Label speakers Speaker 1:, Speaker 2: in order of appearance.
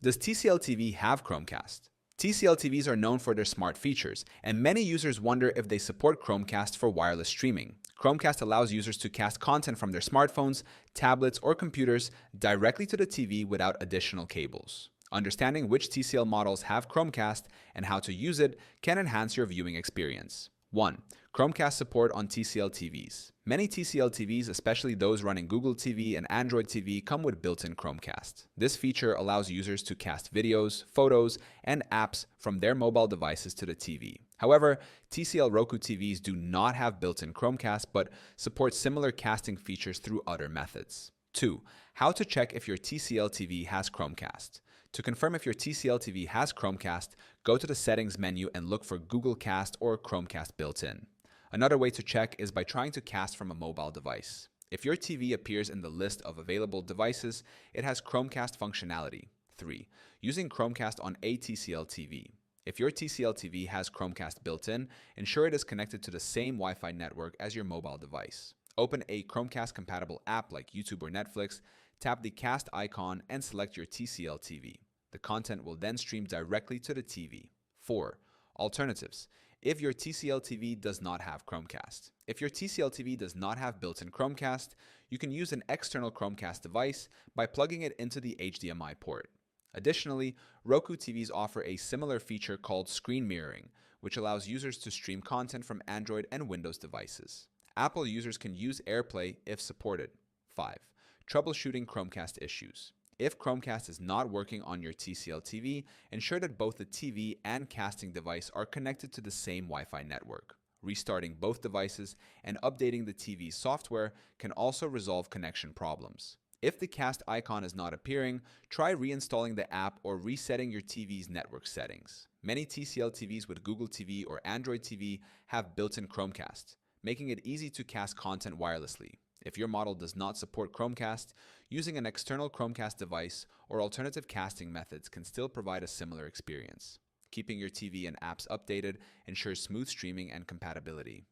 Speaker 1: Does TCL TV have Chromecast? TCL TVs are known for their smart features, and many users wonder if they support Chromecast for wireless streaming. Chromecast allows users to cast content from their smartphones, tablets, or computers directly to the TV without additional cables. Understanding which TCL models have Chromecast and how to use it can enhance your viewing experience. 1. Chromecast support on TCL TVs. Many TCL TVs, especially those running Google TV and Android TV, come with built-in Chromecast. This feature allows users to cast videos, photos, and apps from their mobile devices to the TV. However, TCL Roku TVs do not have built-in Chromecast but support similar casting features through other methods. 2. How to check if your TCL TV has Chromecast. To confirm if your TCL TV has Chromecast, go to the Settings menu and look for Google Cast or Chromecast built-in. Another way to check is by trying to cast from a mobile device. If your TV appears in the list of available devices, it has Chromecast functionality. 3. Using Chromecast on a TCL TV. If your TCL TV has Chromecast built-in, ensure it is connected to the same Wi-Fi network as your mobile device. Open a Chromecast-compatible app like YouTube or Netflix, tap the cast icon, and select your TCL TV. The content will then stream directly to the TV. 4. Alternatives. If your TCL TV does not have Chromecast. If your TCL TV does not have built-in Chromecast, you can use an external Chromecast device by plugging it into the HDMI port. Additionally, Roku TVs offer a similar feature called screen mirroring, which allows users to stream content from Android and Windows devices. Apple users can use AirPlay if supported. 5. Troubleshooting Chromecast issues. If Chromecast is not working on your TCL TV, ensure that both the TV and casting device are connected to the same Wi-Fi network. Restarting both devices and updating the TV's software can also resolve connection problems. If the cast icon is not appearing, try reinstalling the app or resetting your TV's network settings. Many TCL TVs with Google TV or Android TV have built-in Chromecast, making it easy to cast content wirelessly. If your model does not support Chromecast, using an external Chromecast device or alternative casting methods can still provide a similar experience. Keeping your TV and apps updated ensures smooth streaming and compatibility.